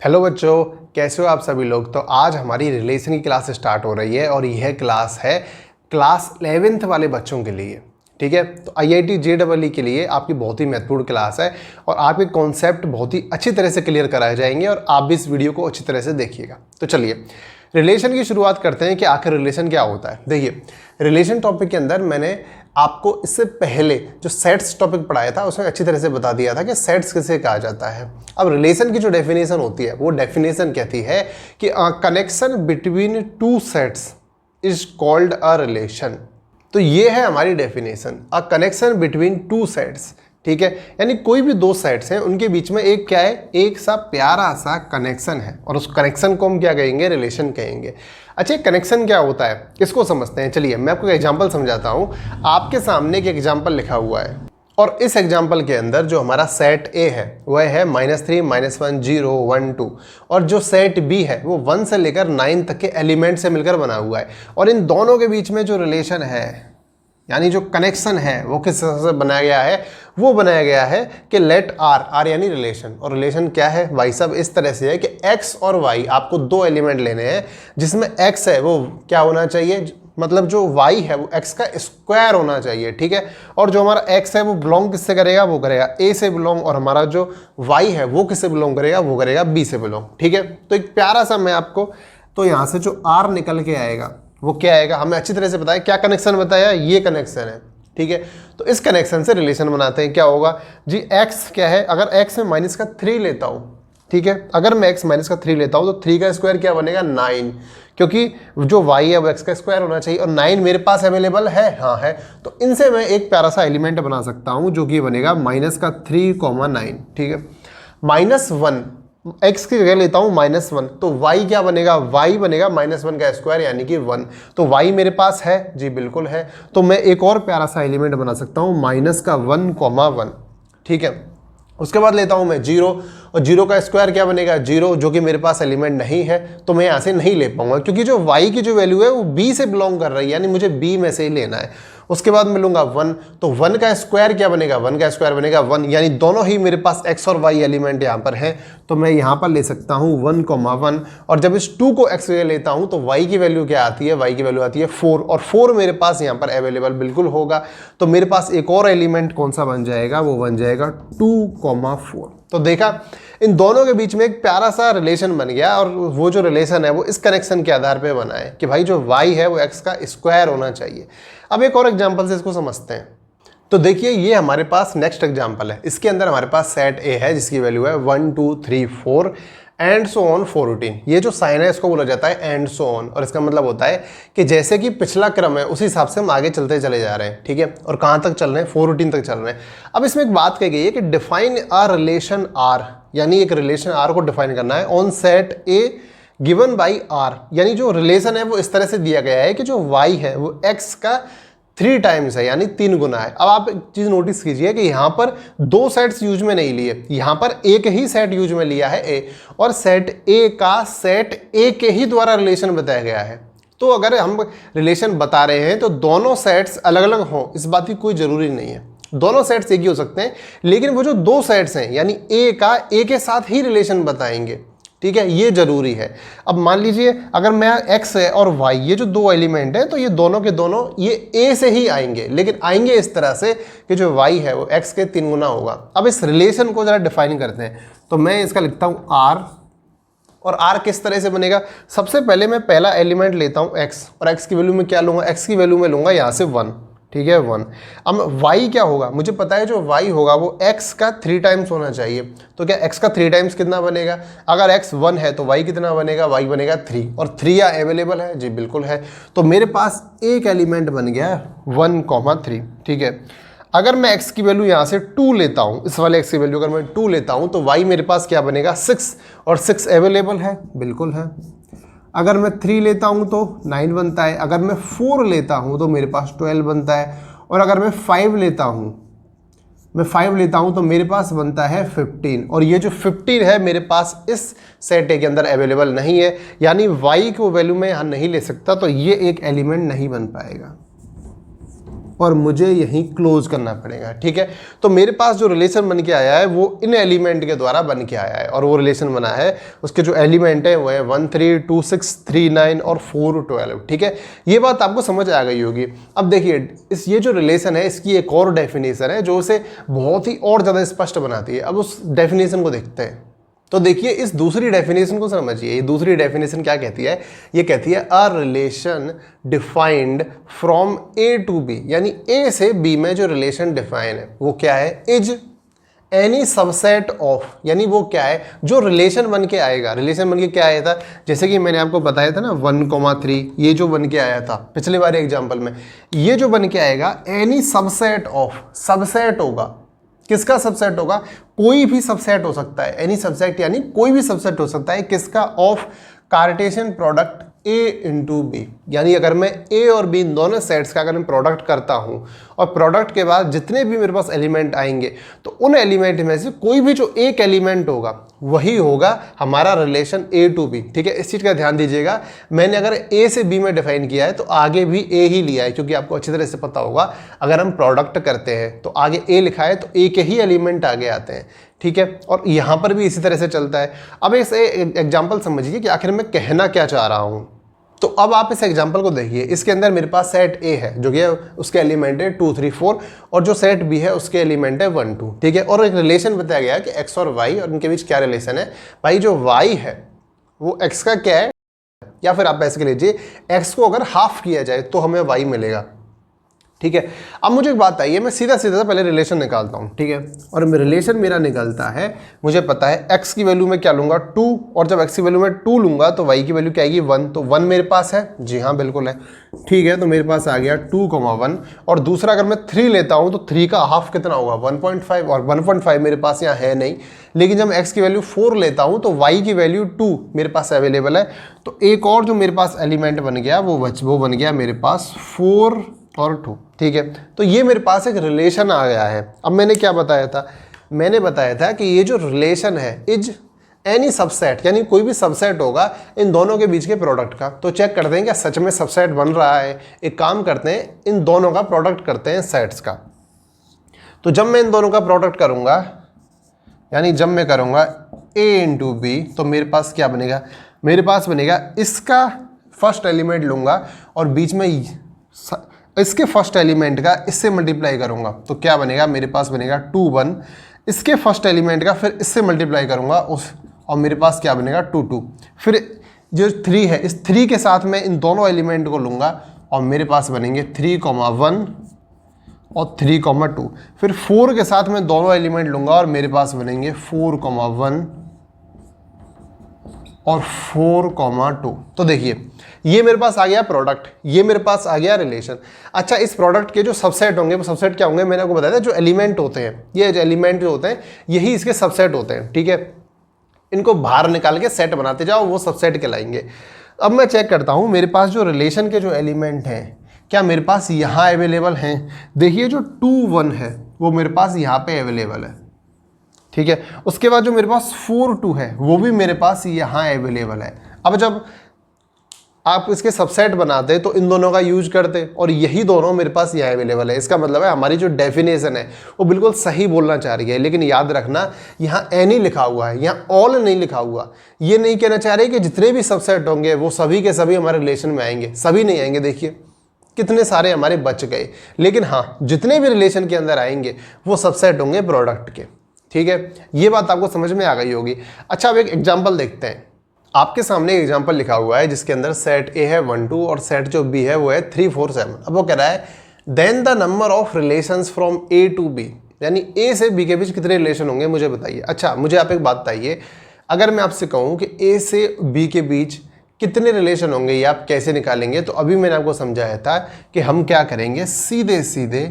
Hello बच्चों, कैसे हो आप सभी लोग। तो आज हमारी रिलेशन की क्लास स्टार्ट हो रही है और यह क्लास है क्लास 11th वाले बच्चों के लिए। ठीक है, तो IIT JEE के लिए आपकी बहुत ही महत्वपूर्ण क्लास है और आपके कॉन्सेप्ट बहुत ही अच्छी तरह से क्लियर कराए जाएंगे और आप भी इस वीडियो को अच्छी तरह से देखिएगा। तो चलिए रिलेशन की शुरुआत करते हैं कि आखिर रिलेशन क्या होता है। देखिए, रिलेशन टॉपिक के अंदर मैंने आपको इससे पहले जो सेट्स टॉपिक पढ़ाया था उसमें अच्छी तरह से बता दिया था कि सेट्स किसे कहा जाता है। अब रिलेशन की जो डेफिनेशन होती है वो डेफिनेशन कहती है कि connection between two sets is called a relation. तो ये है हमारी definition, a connection between two sets. ठीक है, यानी कोई भी दो सेट्स हैं उनके बीच में एक क्या है, एक सा प्यारा सा कनेक्शन है और उस कनेक्शन को हम क्या कहेंगे, रिलेशन कहेंगे। अच्छा, कनेक्शन क्या होता है इसको समझते हैं। चलिए मैं आपको एक एग्जांपल समझाता हूँ। आपके सामने एक एग्जांपल लिखा हुआ है और इस एग्जाम्पल के अंदर जो हमारा सेट ए है वह है -3, -1, 0, 1, 2 और जो सेट बी है वो 1 से लेकर 9 तक के एलिमेंट से मिलकर बना हुआ है। और इन दोनों के बीच में जो रिलेशन है यानी जो कनेक्शन है वो किस तरह से बनाया गया है, वो बनाया गया है कि लेट आर यानी रिलेशन। और रिलेशन क्या है भाई साहब, इस तरह से है कि एक्स और वाई आपको दो एलिमेंट लेने हैं जिसमें एक्स है वो क्या होना चाहिए, मतलब जो y है वो x का स्क्वायर होना चाहिए। ठीक है, और जो हमारा x है वो बिलोंग किससे करेगा, वो करेगा a से बिलोंग, और हमारा जो y है वो किससे बिलोंग करेगा, वो करेगा b से बिलोंग। ठीक है, तो एक प्यारा सा मैं आपको, तो यहाँ से जो r निकल के आएगा वो क्या आएगा, हमें अच्छी तरह से बताया क्या कनेक्शन बताया, ये कनेक्शन है। ठीक है, तो इस कनेक्शन से रिलेशन बनाते हैं। क्या होगा जी, x क्या है, अगर x में -3 लेता हूँ, ठीक है, अगर मैं x -3 लेता हूँ तो 3 का स्क्वायर क्या बनेगा, 9, क्योंकि जो y है वो x का स्क्वायर होना चाहिए और 9 मेरे पास अवेलेबल है, हाँ है। तो इनसे मैं एक प्यारा सा एलिमेंट बना सकता हूँ जो कि बनेगा -3,9। ठीक है, -1 x की जगह लेता हूँ -1, तो y क्या बनेगा, y बनेगा -1 का स्क्वायर यानी कि 1। तो y मेरे पास है जी, बिल्कुल है। तो मैं एक और प्यारा सा एलिमेंट बना सकता हूँ -1,1। ठीक है, उसके बाद लेता हूं मैं 0 और 0 का स्क्वायर क्या बनेगा, 0, जो कि मेरे पास एलिमेंट नहीं है तो मैं यहाँ से नहीं ले पाऊंगा क्योंकि जो y की जो वैल्यू है वो b से बिलोंग कर रही है, यानी मुझे b में से ही लेना है। उसके बाद मैं लूंगा 1, तो 1 का स्क्वायर क्या बनेगा, 1 का स्क्वायर बनेगा 1, यानी दोनों ही मेरे पास x और y एलिमेंट यहाँ पर हैं। तो मैं यहाँ पर ले सकता हूँ 1,1 और जब इस 2 को x लेता हूँ तो y की वैल्यू क्या आती है, y की वैल्यू आती है 4 और 4 मेरे पास यहाँ पर अवेलेबल बिल्कुल होगा। तो मेरे पास एक और एलिमेंट कौन सा बन जाएगा, वो बन जाएगा 2,4। तो देखा, इन दोनों के बीच में एक प्यारा सा रिलेशन बन गया और वो जो रिलेशन है वो इस कनेक्शन के आधार पे बना है कि भाई जो y है वो x का स्क्वायर होना चाहिए। अब एक और एग्जांपल से इसको समझते हैं। तो देखिए, ये हमारे पास नेक्स्ट एग्जांपल है। इसके अंदर हमारे पास सेट A है जिसकी वैल्यू है 1, 2, 3, 4 एंड सो ऑन 14। ये जो साइन है इसको बोला जाता है एंड सो ऑन, और इसका मतलब होता है कि जैसे कि पिछला क्रम है उसी हिसाब से हम आगे चलते चले जा रहे हैं। ठीक है, और कहाँ तक चल रहे हैं, 14 तक चल रहे हैं। अब इसमें एक बात कही गई है कि डिफाइन अ रिलेशन R, यानी एक रिलेशन R को डिफाइन करना है on set A given by R, यानी जो रिलेशन है वो इस तरह से दिया गया है कि जो y है वो x का 3 टाइम्स है, यानी 3 गुना है। अब आप एक चीज नोटिस कीजिए कि यहाँ पर दो सेट्स यूज में नहीं लिए, यहाँ पर एक ही सेट यूज में लिया है A, और सेट A का सेट A के ही द्वारा रिलेशन बताया गया है। तो अगर हम रिलेशन बता रहे हैं तो दोनों सेट्स अलग अलग हों इस बात की कोई जरूरी नहीं है, दोनों सेट्स एक ही हो सकते हैं, लेकिन वो जो दो सेट्स हैं यानी A का A के साथ ही रिलेशन बताएंगे। ठीक है, ये जरूरी है। अब मान लीजिए अगर मैं x है और y, ये जो दो एलिमेंट हैं तो ये दोनों के दोनों ये a से ही आएंगे, लेकिन आएंगे इस तरह से कि जो y है वो x के 3 गुना होगा। अब इस रिलेशन को जरा डिफाइन करते हैं, तो मैं इसका लिखता हूँ r, और r किस तरह से बनेगा, सबसे पहले मैं पहला एलिमेंट लेता हूँ x, और x की वैल्यू में क्या लूँगा, x की वैल्यू में लूँगा यहाँ से 1। ठीक है, 1। अब y क्या होगा, मुझे पता है जो y होगा वो x का 3 टाइम्स होना चाहिए। तो क्या x का 3 टाइम्स कितना बनेगा, अगर x 1 है तो y कितना बनेगा, y बनेगा 3, और 3 यहाँ अवेलेबल है जी, बिल्कुल है। तो मेरे पास एक एलिमेंट बन गया 1,3। ठीक है, अगर मैं x की वैल्यू यहाँ से 2 लेता हूँ, इस वाले x की वैल्यू अगर मैं 2 लेता हूँ तो y मेरे पास क्या बनेगा, 6, और 6 अवेलेबल है, बिल्कुल है। अगर मैं 3 लेता हूं तो 9 बनता है, अगर मैं 4 लेता हूं तो मेरे पास 12 बनता है, और अगर मैं 5 लेता हूं तो मेरे पास बनता है 15, और ये जो 15 है मेरे पास इस सेट ए के अंदर अवेलेबल नहीं है, यानी y को वैल्यू में यहाँ नहीं ले सकता, तो ये एक एलिमेंट नहीं बन पाएगा। और मुझे यहीं क्लोज करना पड़ेगा। ठीक है, तो मेरे पास जो रिलेशन बन के आया है वो इन एलिमेंट के द्वारा बन के आया है, और वो रिलेशन बना है, उसके जो एलिमेंट है वो है 1 3 2 6 3 9 और 4 12। ठीक है, ये बात आपको समझ आ गई होगी। अब देखिए ये जो रिलेशन है इसकी एक और डेफिनेशन है जो उसे बहुत ही और ज़्यादा स्पष्ट बनाती है। अब उस डेफिनेशन को देखते हैं। तो देखिए इस दूसरी डेफिनेशन को समझिए। ये दूसरी डेफिनेशन क्या कहती है? ये कहती है a relation defined from A to B, यानी ए से बी में जो रिलेशन डिफाइन है वो क्या है? इज एनी सबसेट ऑफ, यानी वो क्या है जो रिलेशन बन के आएगा। रिलेशन बन के क्या आया था? जैसे कि मैंने आपको बताया था ना 1,3, ये जो बन के आया था पिछले बार एग्जाम्पल में, ये जो बन के आएगा एनी सबसेट ऑफ, सबसेट होगा। किसका सबसेट होगा? कोई भी सबसेट हो सकता है। एनी सबसेट यानी कोई भी सबसेट हो सकता है। किसका? Of Cartesian product A into B, यानी अगर मैं A और B इन दोनों सेट्स का अगर मैं प्रोडक्ट करता हूँ और प्रोडक्ट के बाद जितने भी मेरे पास एलिमेंट आएंगे तो उन एलिमेंट में से कोई भी जो एक एलिमेंट होगा वही होगा हमारा रिलेशन A टू B। ठीक है, इस चीज़ का ध्यान दीजिएगा। मैंने अगर A से B में डिफाइन किया है तो आगे भी A ही लिया है, क्योंकि आपको अच्छी तरह से पता होगा अगर हम प्रोडक्ट करते हैं तो आगे A लिखा है तो A के ही एलिमेंट आगे आते हैं। ठीक है, और यहाँ पर भी इसी तरह से चलता है। अब इस एग्जाम्पल समझिए कि आखिर मैं कहना क्या चाह रहा हूँ। तो अब आप इस एग्जाम्पल को देखिए। इसके अंदर मेरे पास सेट ए है जो कि उसके एलिमेंट है 2 3 4, और जो सेट बी है उसके एलिमेंट है 1 2। ठीक है, और एक रिलेशन बताया गया कि एक्स और वाई, और इनके बीच क्या रिलेशन है भाई? जो वाई है वो एक्स का क्या है, या फिर आप ऐसे लीजिए एक्स को अगर हाफ किया जाए तो हमें वाई मिलेगा। ठीक है, अब मुझे एक बात आई है, मैं सीधा सीधा पहले रिलेशन निकालता हूँ। ठीक है, और रिलेशन मेरा निकलता है, मुझे पता है x की वैल्यू में क्या लूँगा 2, और जब x की वैल्यू में 2 लूँगा तो y की वैल्यू क्या आएगी 1। तो 1 मेरे पास है, जी हाँ बिल्कुल है। ठीक है, तो मेरे पास आ गया 2,1, और दूसरा अगर मैं 3 लेता हूँ तो 3 का हाफ कितना होगा 1.5, और 1.5 मेरे पास यहाँ है नहीं। लेकिन जब मैं x की वैल्यू 4 लेता हूँ तो y की वैल्यू 2 मेरे पास अवेलेबल है। तो एक और जो मेरे पास एलिमेंट बन गया वो बन गया मेरे पास 4 और 2। ठीक है, तो ये मेरे पास एक रिलेशन आ गया है। अब मैंने क्या बताया था? मैंने बताया था कि ये जो रिलेशन है इज एनी सबसेट, यानी कोई भी सबसेट होगा इन दोनों के बीच के प्रोडक्ट का। तो चेक करते हैं क्या सच में सबसेट बन रहा है। एक काम करते हैं, इन दोनों का प्रोडक्ट करते हैं सेट्स का। तो जब मैं इन दोनों का प्रोडक्ट करूंगा, यानी जब मैं करूंगा A इंटू बी, तो मेरे पास क्या बनेगा? मेरे पास बनेगा इसका फर्स्ट एलिमेंट लूंगा और बीच में इसके फर्स्ट एलिमेंट का इससे मल्टीप्लाई करूंगा तो क्या बनेगा? मेरे पास बनेगा 2 1। इसके फर्स्ट एलिमेंट का फिर इससे मल्टीप्लाई करूंगा और मेरे पास क्या बनेगा 2 2। फिर जो 3 है, इस 3 के साथ मैं इन दोनों एलिमेंट को लूंगा और मेरे पास बनेंगे 3,1 और 3,2। फिर 4 के साथ मैं दोनों एलिमेंट लूंगा और मेरे पास बनेंगे 4,1 और 4,2। तो देखिए ये मेरे पास आ गया प्रोडक्ट, ये मेरे पास आ गया रिलेशन। अच्छा, इस प्रोडक्ट के जो सबसेट होंगे वो सबसेट क्या होंगे? मैंने आपको बताया था जो एलिमेंट होते हैं, ये जो एलिमेंट जो होते हैं यही इसके सबसेट होते हैं। ठीक है, इनको बाहर निकाल के सेट बनाते जाओ, वो सबसेट कहलाएंगे। अब मैं चेक करता हूँ मेरे पास जो रिलेशन के जो एलिमेंट हैं क्या मेरे पास यहाँ अवेलेबल हैं। देखिए जो 2 1 है वो मेरे पास यहाँ पे अवेलेबल है। ठीक है, उसके बाद जो मेरे पास 4 2 है वो भी मेरे पास यहाँ अवेलेबल है। अब जब आप इसके सबसेट बनाते तो इन दोनों का यूज करते, और यही दोनों मेरे पास यहाँ अवेलेबल है। इसका मतलब है हमारी जो डेफिनेशन है वो बिल्कुल सही बोलना चाह रही है। लेकिन याद रखना यहाँ एनी लिखा हुआ है, यहाँ ऑल नहीं लिखा हुआ। ये नहीं कहना चाह रहे कि जितने भी सबसेट होंगे वो सभी के सभी हमारे रिलेशन में आएंगे, सभी नहीं आएंगे। देखिए कितने सारे हमारे बच गए, लेकिन हाँ जितने भी रिलेशन के अंदर आएंगे वो सबसेट होंगे प्रोडक्ट के। ठीक है, ये बात आपको समझ में आ गई होगी। अच्छा, अब एक एग्जाम्पल देखते हैं। आपके सामने एग्जाम्पल लिखा हुआ है जिसके अंदर सेट ए है 1 2 और सेट जो बी है वो है 3 4 7। अब वो कह रहा है then the number of relations from A to B, यानी ए से बी के बीच कितने रिलेशन होंगे मुझे बताइए। अच्छा, मुझे आप एक बात बताइए, अगर मैं आपसे कहूँ कि ए से बी के बीच कितने रिलेशन होंगे, ये आप कैसे निकालेंगे? तो अभी मैंने आपको समझाया था कि हम क्या करेंगे, सीधे सीधे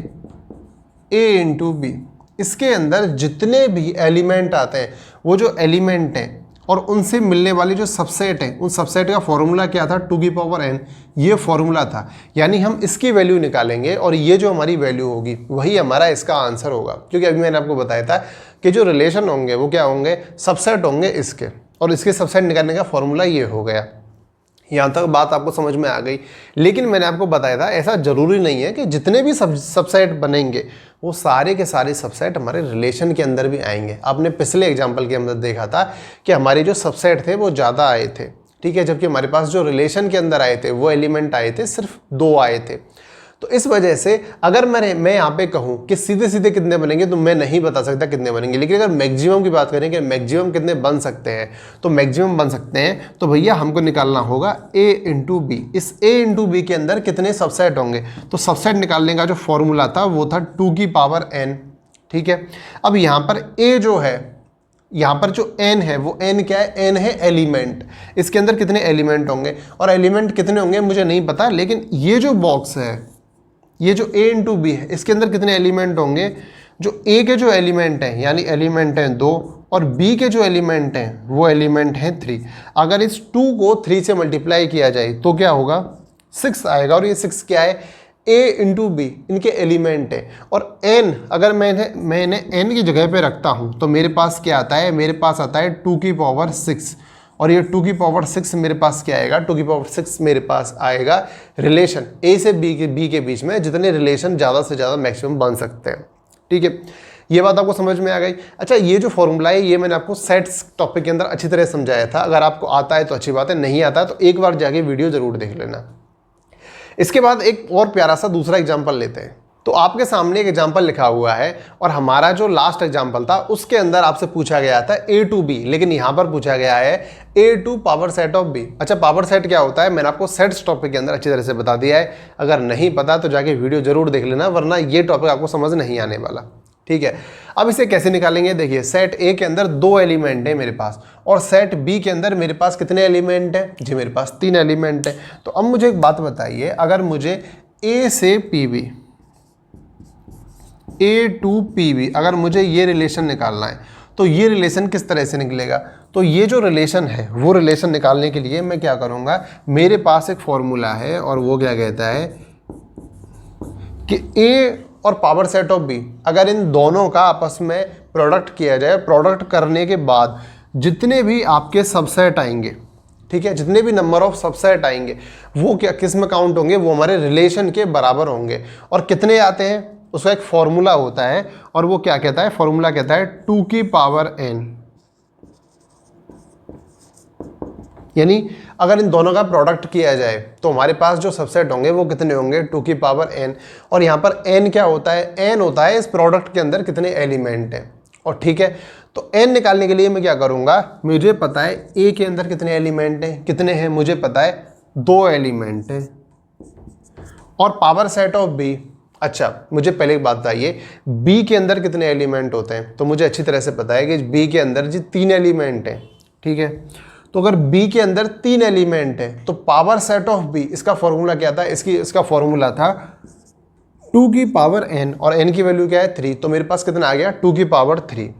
ए इंटू बी, इसके अंदर जितने भी एलिमेंट आते हैं वो जो एलिमेंट हैं और उनसे मिलने वाली जो सबसेट है, उन सबसेट का फॉर्मूला क्या था? 2 की पावर n, ये फॉर्मूला था। यानी हम इसकी वैल्यू निकालेंगे और ये जो हमारी वैल्यू होगी वही हमारा इसका आंसर होगा। क्योंकि अभी मैंने आपको बताया था कि जो रिलेशन होंगे वो क्या होंगे? सबसेट होंगे इसके, और इसके सबसेट निकालने का फॉर्मूला ये हो गया। यहाँ तक बात आपको समझ में आ गई। लेकिन मैंने आपको बताया था ऐसा ज़रूरी नहीं है कि जितने भी सबसेट बनेंगे वो सारे के सारे सबसेट हमारे रिलेशन के अंदर भी आएंगे। आपने पिछले एग्जाम्पल के अंदर देखा था कि हमारे जो सबसेट थे वो ज़्यादा आए थे, ठीक है, जबकि हमारे पास जो रिलेशन के अंदर आए थे वो एलिमेंट आए थे सिर्फ 2 आए थे। तो इस वजह से अगर मैं यहाँ पे कहूँ कि सीधे सीधे कितने बनेंगे तो मैं नहीं बता सकता कितने बनेंगे। लेकिन अगर मैक्सिमम की बात करें कि मैक्सिमम कितने बन सकते हैं, तो मैक्सिमम बन सकते हैं तो भैया हमको निकालना होगा a इंटू बी। इस a इंटू बी के अंदर कितने सबसेट होंगे, तो सबसेट निकालने का जो फॉर्मूला था वो था 2 की पावर n, ठीक है। अब यहाँ पर a जो है, यहाँ पर जो n है वो n क्या है, n है एलिमेंट। इसके अंदर कितने एलिमेंट होंगे और एलिमेंट कितने होंगे मुझे नहीं पता, लेकिन ये जो बॉक्स है, ये जो a इंटू बी है, इसके अंदर कितने एलिमेंट होंगे, जो a के जो एलिमेंट हैं यानी एलिमेंट हैं 2 और b के जो एलिमेंट हैं वो एलिमेंट हैं 3। अगर इस 2 को 3 से मल्टीप्लाई किया जाए तो क्या होगा, 6 आएगा। और ये 6 क्या है, a इंटू बी इनके एलिमेंट है। और n अगर मैंने n की जगह पे रखता हूँ तो मेरे पास क्या आता है, मेरे पास आता है 2 की पावर 6। और ये 2 की पावर 6 मेरे पास क्या आएगा, 2 की पावर 6 मेरे पास आएगा रिलेशन a से b के बीच में जितने रिलेशन ज़्यादा से ज़्यादा मैक्सिमम बन सकते हैं, ठीक है। ये बात आपको समझ में आ गई। अच्छा, ये जो फॉर्मूला है ये मैंने आपको सेट्स टॉपिक के अंदर अच्छी तरह समझाया था। अगर आपको आता है तो अच्छी बात है, नहीं आता है तो एक बार जाके वीडियो ज़रूर देख लेना। इसके बाद एक और प्यारा सा दूसरा एग्जाम्पल लेते हैं। तो आपके सामने एक एग्जाम्पल लिखा हुआ है और हमारा जो लास्ट एग्जाम्पल था उसके अंदर आपसे पूछा गया था a टू b, लेकिन यहाँ पर पूछा गया है a to power set of b। अच्छा, पावर सेट क्या होता है मैंने आपको सेट्स टॉपिक के अंदर अच्छी तरह से बता दिया है। अगर नहीं पता तो जाके वीडियो जरूर देख लेना, वरना ये टॉपिक आपको समझ नहीं आने वाला, ठीक है। अब इसे कैसे निकालेंगे, देखिए सेट ए के अंदर 2 एलिमेंट है मेरे पास और सेट बी के अंदर मेरे पास कितने एलिमेंट है जी, मेरे पास 3 एलिमेंट है। तो अब मुझे एक बात बताइए, अगर मुझे ए से P B, A to P B, अगर मुझे ये रिलेशन निकालना है तो ये रिलेशन किस तरह से निकलेगा, तो ये जो रिलेशन है वो रिलेशन निकालने के लिए मैं क्या करूँगा, मेरे पास एक फॉर्मूला है और वो क्या कहता है कि ए और पावर सेट ऑफ बी, अगर इन दोनों का आपस में प्रोडक्ट किया जाए, प्रोडक्ट करने के बाद जितने भी आपके सबसेट आएंगे, ठीक है, जितने भी नंबर ऑफ सबसेट आएंगे वो क्या किस में काउंट होंगे, वो हमारे रिलेशन के बराबर होंगे। और कितने आते हैं उसका एक फॉर्मूला होता है और वो क्या कहता है, फॉर्मूला कहता है 2 की पावर n। यानी अगर इन दोनों का प्रोडक्ट किया जाए तो हमारे पास जो सबसेट होंगे वो कितने होंगे, 2 की पावर n। और यहाँ पर n क्या होता है, n होता है इस प्रोडक्ट के अंदर कितने एलिमेंट हैं। और ठीक है, तो n निकालने के लिए मैं क्या करूँगा, मुझे पता है a के अंदर कितने एलिमेंट हैं, कितने हैं मुझे पता है 2 एलिमेंट हैं। और पावर सेट ऑफ b, अच्छा मुझे पहले एक बात बताइए b के अंदर कितने एलिमेंट होते हैं, तो मुझे अच्छी तरह से पता है कि b के अंदर जी 3 एलिमेंट हैं, ठीक है। तो अगर b के अंदर 3 एलिमेंट है तो पावर सेट ऑफ b, इसका फॉर्मूला क्या था, इसका फॉर्मूला था 2 की पावर n और n की वैल्यू क्या है 3, तो मेरे पास कितना आ गया 2 की पावर 3।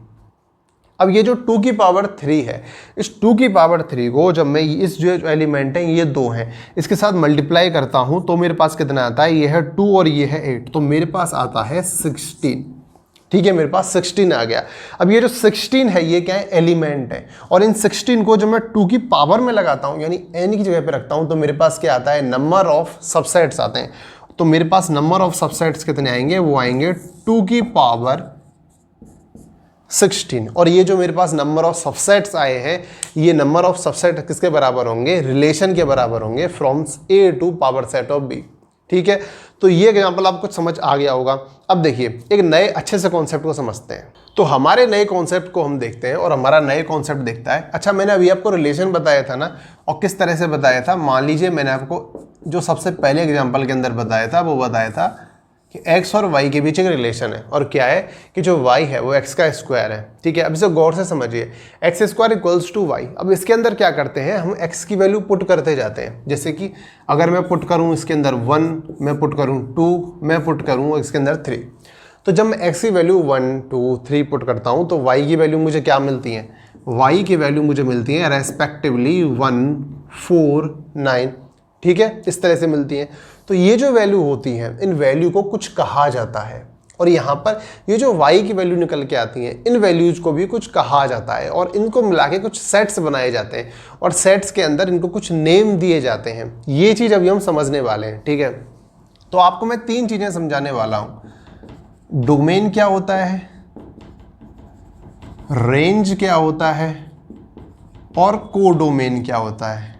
अब ये जो 2 की पावर 3 है, इस 2 की पावर 3 को जब मैं इस जो एलिमेंट हैं ये 2 हैं इसके साथ मल्टीप्लाई करता हूँ तो मेरे पास कितना आता है, ये है 2 और ये है 8, तो मेरे पास आता है 16, ठीक है, मेरे पास 16 आ गया। अब ये जो 16 है ये क्या है, एलिमेंट है। और इन 16 को जब मैं 2 की पावर में लगाता हूँ यानी n की जगह पे रखता हूँ तो मेरे पास क्या आता है, नंबर ऑफ सबसेट्स आते हैं। तो मेरे पास नंबर ऑफ सबसेट्स कितने आएंगे, वो आएंगे 2 की पावर 16। और ये जो मेरे पास नंबर ऑफ सबसेट्स आए हैं ये नंबर ऑफ सबसेट किसके बराबर होंगे, रिलेशन के बराबर होंगे from a to power set of b, ठीक है। तो ये एग्जांपल आपको समझ आ गया होगा। अब देखिए एक नए अच्छे से कॉन्सेप्ट को समझते हैं। तो हमारे नए कॉन्सेप्ट को हम देखते हैं और हमारा नए कॉन्सेप्ट देखता है। अच्छा, मैंने अभी आपको रिलेशन बताया था ना, और किस तरह से बताया था, मान लीजिए मैंने आपको जो सबसे पहले एग्जाम्पल के अंदर बताया था वो बताया था कि x और y के बीच एक रिलेशन है और क्या है कि जो y है वो x का स्क्वायर है, ठीक है। अब इसे गौर से समझिए, x square equals to y। अब इसके अंदर क्या करते हैं, हम x की वैल्यू पुट करते जाते हैं। जैसे कि अगर मैं पुट करूं इसके अंदर 1, मैं पुट करूं 2, मैं पुट करूं इसके अंदर 3, तो जब मैं x की वैल्यू 1, 2, 3 पुट करता हूं तो y की वैल्यू मुझे क्या मिलती है, y की वैल्यू मुझे मिलती है रेस्पेक्टिवली 1, 4, 9, ठीक है, इस तरह से मिलती हैं। तो ये जो वैल्यू होती है इन वैल्यू को कुछ कहा जाता है। और यहाँ पर ये जो y की वैल्यू निकल के आती हैं, इन वैल्यूज को भी कुछ कहा जाता है और इनको मिला के कुछ सेट्स बनाए जाते हैं और सेट्स के अंदर इनको कुछ नेम दिए जाते हैं। ये चीज़ अभी हम समझने वाले हैं, ठीक है। तो आपको मैं 3 चीज़ें समझाने वाला हूँ। डोमेन क्या होता है, रेंज क्या होता है और कोडोमेन क्या होता है,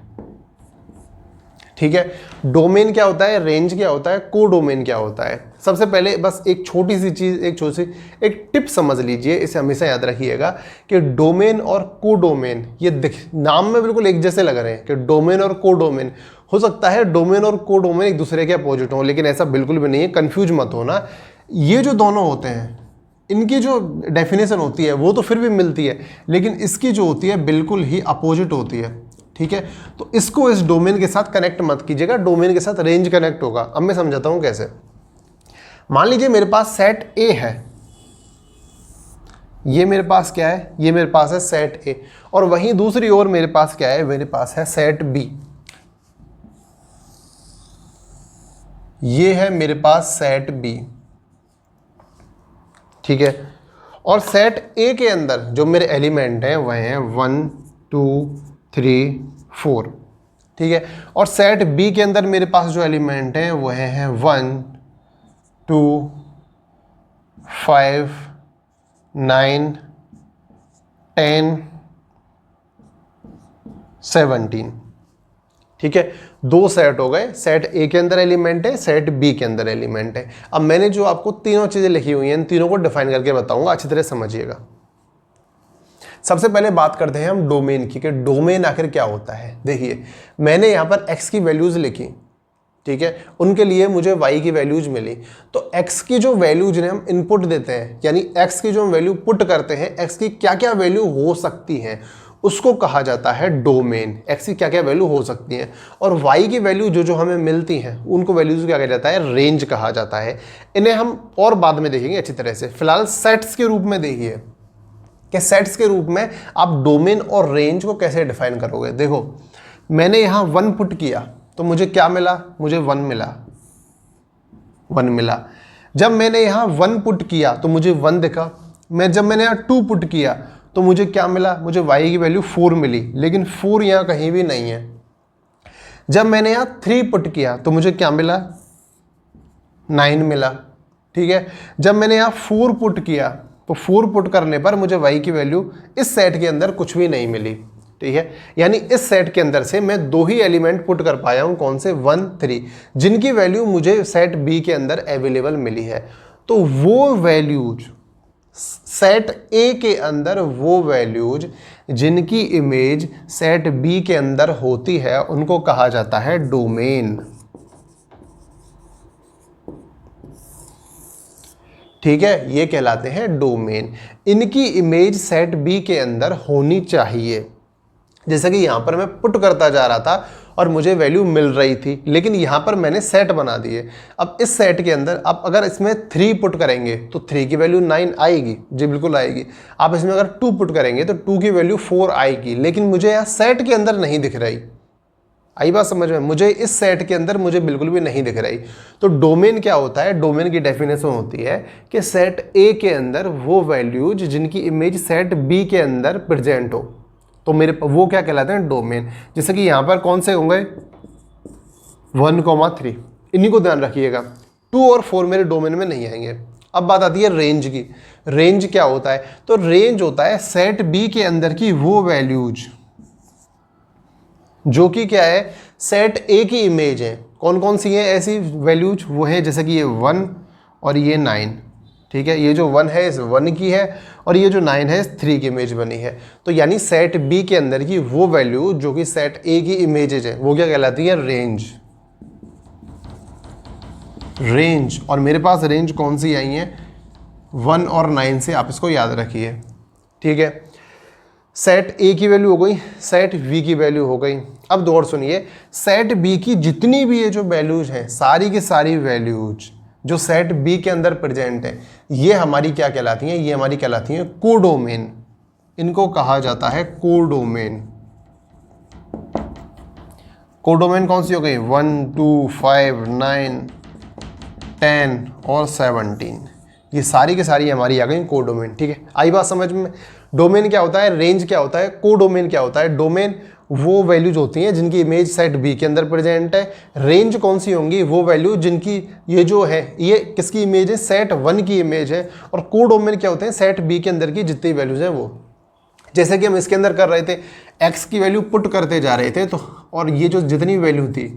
ठीक है। डोमेन क्या होता है, रेंज क्या होता है, कोडोमेन क्या होता है। सबसे पहले बस एक छोटी सी चीज़, एक टिप समझ लीजिए, इसे हमेशा याद रखिएगा कि डोमेन और कोडोमेन ये नाम में बिल्कुल एक जैसे लग रहे हैं कि डोमेन और कोडोमेन। हो सकता है डोमेन और कोडोमेन एक दूसरे के अपोजिट हो, लेकिन ऐसा बिल्कुल भी नहीं है, कंफ्यूज मत होना। ये जो दोनों होते हैं इनकी जो डेफिनेशन होती है वो तो फिर भी मिलती है, लेकिन इसकी जो होती है बिल्कुल ही अपोजिट होती है, ठीक है। तो इसको इस डोमेन के साथ कनेक्ट मत कीजिएगा, डोमेन के साथ रेंज कनेक्ट होगा। अब मैं समझाता हूं कैसे। मान लीजिए मेरे पास सेट ए है, ये मेरे पास क्या है, ये मेरे पास है सेट ए, और वहीं दूसरी ओर मेरे पास क्या है, मेरे पास है सेट बी। ये है मेरे पास सेट बी, ठीक है। और सेट ए के अंदर जो मेरे एलिमेंट हैं वह हैं 1 2 3 4, ठीक है। और सेट बी के अंदर मेरे पास जो एलिमेंट हैं वह हैं 1 2 5 9 10 17, ठीक है। 2 सेट हो गए, सेट ए के अंदर एलिमेंट है, सेट बी के अंदर एलिमेंट है। अब मैंने जो आपको तीनों चीज़ें लिखी हुई हैं, इन तीनों को डिफाइन करके बताऊंगा, अच्छी तरह समझिएगा। सबसे पहले बात करते हैं हम डोमेन की, कि डोमेन आखिर क्या होता है। देखिए मैंने यहाँ पर x की वैल्यूज़ लिखी, ठीक है, उनके लिए मुझे y की वैल्यूज मिली। तो x की जो वैल्यूज हैं हम इनपुट देते हैं, यानी x की जो हम वैल्यू पुट करते हैं, x की क्या क्या वैल्यू हो सकती हैं उसको कहा जाता है डोमेन। x की क्या क्या वैल्यू हो सकती हैं, और y की वैल्यू जो जो हमें मिलती हैं उनको वैल्यूज क्या कहा जाता है, रेंज कहा जाता है। इन्हें हम और बाद में देखेंगे अच्छी तरह से। फिलहाल सेट्स के रूप में देखिए कि सेट्स के रूप में आप डोमेन और रेंज को कैसे डिफाइन करोगे। देखो मैंने यहाँ 1 पुट किया तो मुझे क्या मिला, मुझे 1 मिला। जब मैंने यहाँ 1 पुट किया तो मुझे 1 दिखा। जब मैंने यहाँ 2 पुट किया तो मुझे क्या मिला, मुझे y की वैल्यू 4 मिली, लेकिन 4 यहाँ कहीं भी नहीं है। जब मैंने यहाँ 3 पुट किया तो मुझे क्या मिला, 9 मिला, ठीक है। जब मैंने यहाँ 4 पुट किया तो 4 पुट करने पर मुझे y की वैल्यू इस सेट के अंदर कुछ भी नहीं मिली, ठीक है। यानी इस सेट के अंदर से मैं 2 ही एलिमेंट पुट कर पाया हूं, कौन से, 1 3, जिनकी वैल्यू मुझे सेट बी के अंदर अवेलेबल मिली है। तो वो वैल्यूज सेट ए के अंदर, वो वैल्यूज जिनकी इमेज सेट बी के अंदर होती है उनको कहा जाता है डोमेन, ठीक है। ये कहलाते हैं डोमेन। इनकी इमेज सेट बी के अंदर होनी चाहिए। जैसे कि यहाँ पर मैं पुट करता जा रहा था और मुझे वैल्यू मिल रही थी, लेकिन यहाँ पर मैंने सेट बना दिए। अब इस सेट के अंदर अब अगर इसमें 3 पुट करेंगे तो 3 की वैल्यू 9 आएगी, जी बिल्कुल आएगी। आप इसमें अगर 2 पुट करेंगे तो 2 की वैल्यू 4 आएगी, लेकिन मुझे यहाँ सेट के अंदर नहीं दिख रही। आई बात समझ में, मुझे इस सेट के अंदर मुझे बिल्कुल भी नहीं दिख रही। तो डोमेन क्या होता है, डोमेन की डेफिनेशन होती है कि सेट ए के अंदर वो वैल्यूज जिनकी इमेज सेट बी के अंदर प्रेजेंट हो, तो मेरे वो क्या कहलाते हैं, डोमेन। जैसे कि यहाँ पर कौन से होंगे, 1 3, इन्हीं को ध्यान रखिएगा। 2 और 4 मेरे डोमेन में नहीं आएंगे। अब बात आती है रेंज की। रेंज क्या होता है, तो रेंज होता है सेट बी के अंदर की वो वैल्यूज जो कि क्या है, सेट ए की इमेज है। कौन कौन सी है ऐसी वैल्यूज, वो है जैसे कि ये 1 और ये 9, ठीक है। ये जो 1 है इस 1 की है, और ये जो 9 है इस 3 की इमेज बनी है। तो यानी सेट बी के अंदर की वो वैल्यू जो कि सेट ए की इमेजेज है वो क्या कहलाती है, रेंज। और मेरे पास रेंज कौन सी आई है, 1 और 9 से, आप इसको याद रखिए, ठीक है। सेट ए की वैल्यू हो गई, सेट बी की वैल्यू हो गई। अब दो और सुनिए, सेट बी की जितनी भी ये जो वैल्यूज हैं, सारी की सारी वैल्यूज जो सेट बी के अंदर प्रेजेंट है, ये हमारी क्या कहलाती हैं, ये हमारी कहलाती हैं कोडोमेन। इनको कहा जाता है कोडोमेन। कोडोमेन कौन सी हो गई, 1 2 5 9 10 और 17, ये सारी की सारी हमारी आ गई कोडोमेन। ठीक है, आई बात समझ में। डोमेन क्या होता है, रेंज क्या होता है, कोडोमेन क्या होता है। डोमेन वो वैल्यूज होती हैं जिनकी इमेज सेट बी के अंदर प्रेजेंट है। रेंज कौन सी होंगी, वो वैल्यू जिनकी ये जो है ये किसकी इमेज है, सेट 1 की इमेज है। और कोडोमेन क्या होते हैं, सेट बी के अंदर की जितनी वैल्यूज हैं वो। जैसे कि हम इसके अंदर कर रहे थे, एक्स की वैल्यू पुट करते जा रहे थे तो, और ये जो जितनी वैल्यू थी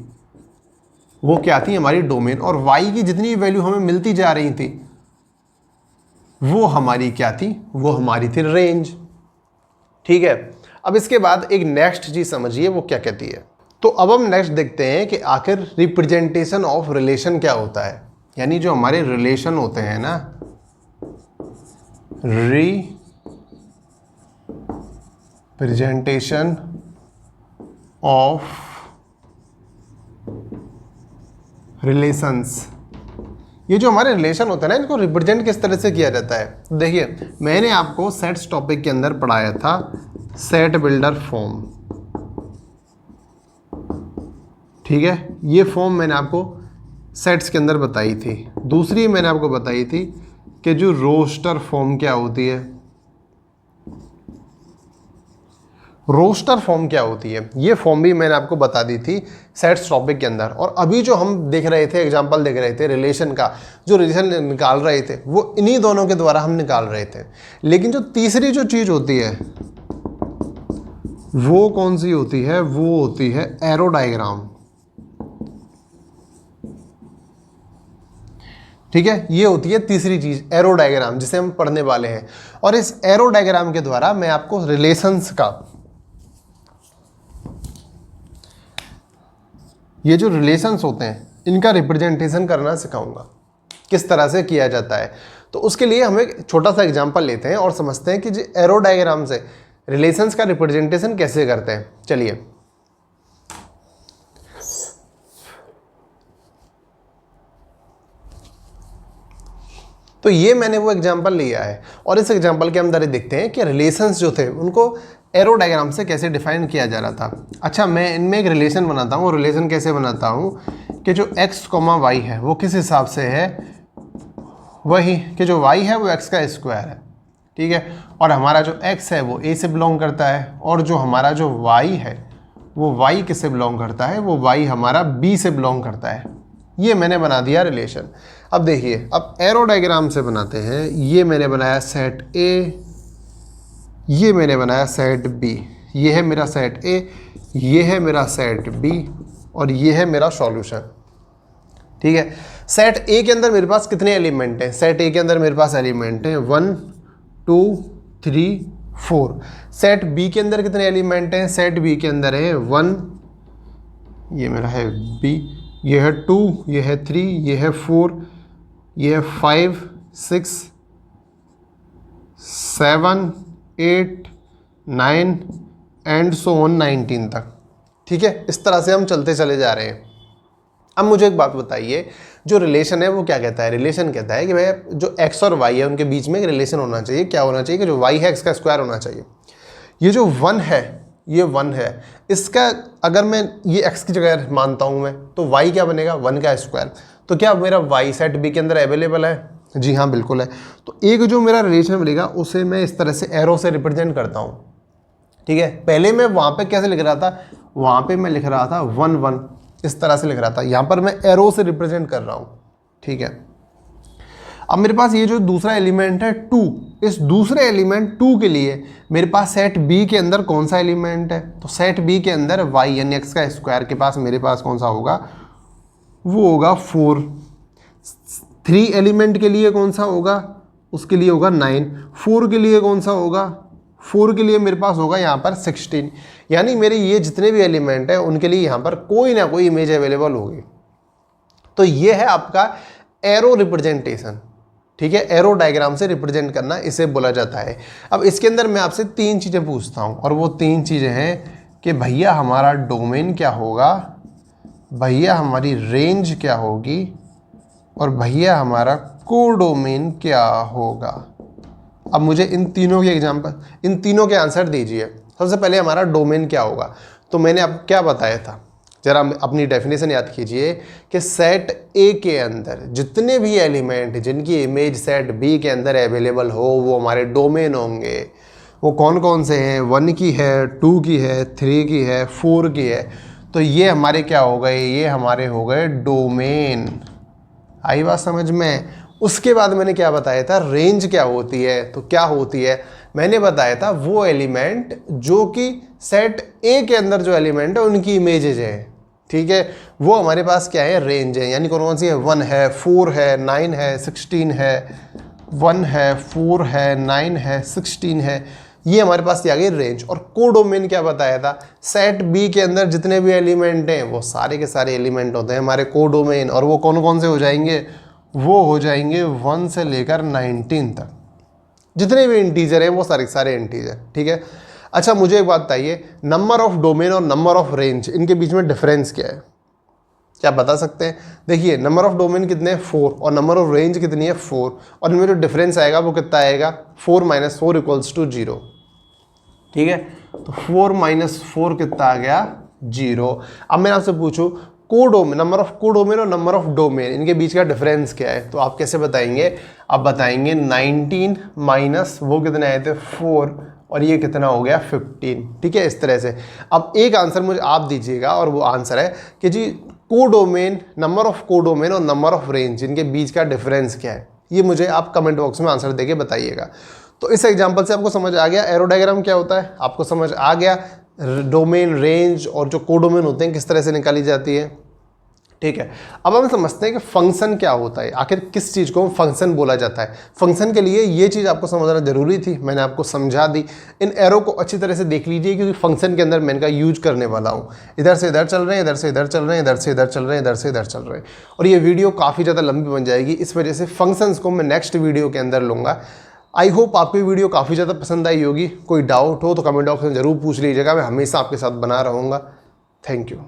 वो क्या थी, हमारी डोमेन। और वाई की जितनी वैल्यू हमें मिलती जा रही थी वो हमारी क्या थी, वो हमारी थी रेंज। ठीक है, अब इसके बाद एक नेक्स्ट चीज समझिए वो क्या कहती है। तो अब हम नेक्स्ट देखते हैं कि आखिर रिप्रेजेंटेशन ऑफ रिलेशन क्या होता है। यानी जो हमारे रिलेशन होते हैं ना, रिप्रेजेंटेशन ऑफ रिलेशंस, ये जो हमारे रिलेशन होते हैं ना, इनको रिप्रेजेंट किस तरह से किया जाता है। देखिए, मैंने आपको सेट्स टॉपिक के अंदर पढ़ाया था सेट बिल्डर फॉर्म। ठीक है, ये फॉर्म मैंने आपको सेट्स के अंदर बताई थी। दूसरी मैंने आपको बताई थी कि जो रोस्टर फॉर्म क्या होती है, रोस्टर फॉर्म क्या होती है, ये फॉर्म भी मैंने आपको बता दी थी सेट्स टॉपिक के अंदर। और अभी जो हम देख रहे थे, एग्जांपल देख रहे थे रिलेशन का, जो रिलेशन निकाल रहे थे वो इन्हीं दोनों के द्वारा हम निकाल रहे थे। लेकिन जो तीसरी जो चीज़ होती है वो कौन सी होती है, वो होती है एरो डायग्राम। ठीक है, ये होती है तीसरी चीज, एरो डायग्राम, जिसे हम पढ़ने वाले हैं। और इस एरो डायग्राम के द्वारा मैं आपको रिलेशंस का, ये जो रिलेशंस होते हैं इनका रिप्रेजेंटेशन करना सिखाऊंगा, किस तरह से किया जाता है। तो उसके लिए हम एक छोटा सा एग्जांपल लेते हैं और समझते हैं कि जो एरो डायग्राम से रिलेशंस का रिप्रेजेंटेशन कैसे करते हैं। चलिए, तो ये मैंने वो एग्जांपल लिया है और इस एग्जांपल के अंदर देखते हैं कि रिलेशंस जो थे उनको एरो डायग्राम से कैसे डिफाइन किया जा रहा था। अच्छा, मैं इनमें एक रिलेशन बनाता हूँ। रिलेशन कैसे बनाता हूँ कि जो x, y है वो किस हिसाब से है, वही कि जो y है वो x का स्क्वायर है। ठीक है, और हमारा जो x है वो a से बिलोंग करता है, और जो हमारा जो y है वो y किससे बिलोंग करता है, वो y हमारा b से बिलोंग करता है। ये मैंने बना दिया रिलेशन। अब देखिए, अब एरो डायग्राम से बनाते हैं। ये मैंने बनाया सेट A, ये मैंने बनाया सेट B। ये है मेरा सेट A, ये है मेरा सेट B, और ये है मेरा सॉल्यूशन। ठीक है, सेट A के अंदर मेरे पास कितने एलिमेंट हैं, सेट A के अंदर मेरे पास एलिमेंट हैं 1 2 3 4। सेट B के अंदर कितने एलिमेंट हैं, सेट B के अंदर है 1, ये मेरा है B, ये है 2, ये है 3, ये है 4, ये है 5 6 7 8 9 एंड सो ऑन 19 तक। ठीक है, इस तरह से हम चलते चले जा रहे हैं। अब मुझे एक बात बताइए, जो रिलेशन है वो क्या कहता है। रिलेशन कहता है कि भाई जो x और y है उनके बीच में एक रिलेशन होना चाहिए। क्या होना चाहिए कि जो y है x का स्क्वायर होना चाहिए। ये जो 1 है, ये 1 है, इसका अगर मैं ये x की जगह मानता हूँ मैं, तो y क्या बनेगा, 1 का स्क्वायर। तो क्या मेरा y सेट B के अंदर अवेलेबल है, जी हाँ बिल्कुल है। तो एक जो मेरा रिलेशन मिलेगा उसे मैं इस तरह से एरो से रिप्रेजेंट करता हूँ। ठीक है, पहले मैं वहाँ पे कैसे लिख रहा था, वहाँ पे मैं लिख रहा था 1 1, इस तरह से लिख रहा था। यहाँ पर मैं एरो से रिप्रेजेंट कर रहा हूँ। ठीक है, अब मेरे पास ये जो दूसरा एलिमेंट है 2, इस दूसरे एलिमेंट 2 के लिए मेरे पास सेट B के अंदर कौन सा एलिमेंट है, तो सेट B के अंदर y यानी x का स्क्वायर के पास मेरे पास कौन सा होगा, वो होगा 4। 3 एलिमेंट के लिए कौन सा होगा, उसके लिए होगा 9। 4 के लिए कौन सा होगा, 4 के लिए मेरे पास होगा यहाँ पर 16। यानी मेरे ये जितने भी एलिमेंट हैं उनके लिए यहाँ पर कोई ना कोई इमेज अवेलेबल होगी। तो ये है आपका एरो रिप्रेजेंटेशन। ठीक है, एरो डायग्राम से रिप्रेजेंट करना इसे बोला जाता है। अब इसके अंदर मैं आपसे 3 चीज़ें पूछता हूँ, और वो 3 चीज़ें हैं कि भैया हमारा डोमेन क्या होगा, भैया हमारी रेंज क्या होगी, और भैया हमारा कोडोमेन क्या होगा। अब मुझे इन तीनों के एग्जांपल, इन तीनों के आंसर दीजिए। सबसे पहले हमारा डोमेन क्या होगा, तो मैंने अब क्या बताया था, जरा अपनी डेफिनेशन याद कीजिए कि सेट ए के अंदर जितने भी एलिमेंट जिनकी इमेज सेट बी के अंदर अवेलेबल हो वो हमारे डोमेन होंगे। वो कौन कौन से हैं? 1 की है, 2 की है, 3 की है, 4 की है। तो ये हमारे क्या हो गए? ये हमारे हो गए डोमेन। आई बात समझ में? उसके बाद मैंने क्या बताया था? रेंज क्या होती है? तो क्या होती है? मैंने बताया था वो एलिमेंट जो कि सेट ए के अंदर जो एलिमेंट है उनकी इमेजेज है, ठीक है, वो हमारे पास क्या है? रेंज है। यानी कौन कौन सी है? 1 है, 4 है, 9 है, 16 है। 1 है, 4 है, 9 है, 16 है, ये हमारे पास आ गई रेंज। और कोडोमेन क्या बताया था? सेट बी के अंदर जितने भी एलिमेंट हैं वो सारे के सारे एलिमेंट होते हैं हमारे कोडोमेन। और वो कौन कौन से हो जाएंगे? वो हो जाएंगे 1 से लेकर 19 तक। जितने भी इंटीजर हैं वो सारे सारे इंटीजर, ठीक है। अच्छा मुझे एक बात बताइए, नंबर ऑफ डोमेन और नंबर ऑफ रेंज, इनके बीच में डिफरेंस क्या है? क्या बता सकते हैं? देखिए नंबर ऑफ डोमेन कितने हैं? 4, और नंबर ऑफ रेंज कितनी है? 4। और इनमें जो डिफरेंस आएगा वो कितना आएगा? 4 - 4 = 0, ठीक है। तो 4 - 4 कितना आ गया? 0। अब मैं आपसे पूछूं कोडोमेन, नंबर ऑफ कोडोमेन और नंबर ऑफ डोमेन, इनके बीच का डिफरेंस क्या है? तो आप कैसे बताएंगे? आप बताएंगे 19 माइनस वो कितने आए थे? 4, और ये कितना हो गया? 15, ठीक है। इस तरह से अब एक आंसर मुझे आप दीजिएगा, और वो आंसर है कि जी कोडोमेन, नंबर ऑफ कोडोमेन और नंबर ऑफ रेंज, इनके बीच का डिफरेंस क्या है? ये मुझे आप कमेंट बॉक्स में आंसर देके बताइएगा। तो इस एग्जांपल से आपको समझ आ गया एरो डायग्राम क्या होता है, आपको समझ आ गया डोमेन, रेंज और जो कोडोमेन होते हैं किस तरह से निकाली जाती है, ठीक है। अब हम समझते हैं कि फंक्शन क्या होता है, आखिर किस चीज़ को फंक्शन बोला जाता है। फंक्शन के लिए ये चीज़ आपको समझना जरूरी थी, मैंने आपको समझा दी। इन एरो को अच्छी तरह से देख लीजिए क्योंकि फंक्शन के अंदर मैं इनका यूज करने वाला हूँ। इधर से इधर चल रहे हैं, इधर से इधर चल रहे हैं, इधर से इधर चल रहे हैं, इधर से इधर चल रहे हैं, और ये वीडियो काफ़ी ज़्यादा लंबी बन जाएगी। इस वजह से फंक्शंस को मैं नेक्स्ट वीडियो के अंदर लूँगा। आई होप आपको ये वीडियो काफ़ी ज़्यादा पसंद आई होगी। कोई डाउट हो तो कमेंट बॉक्स में ज़रूर पूछ लीजिएगा, मैं हमेशा आपके साथ बना रहूँगा। Thank you.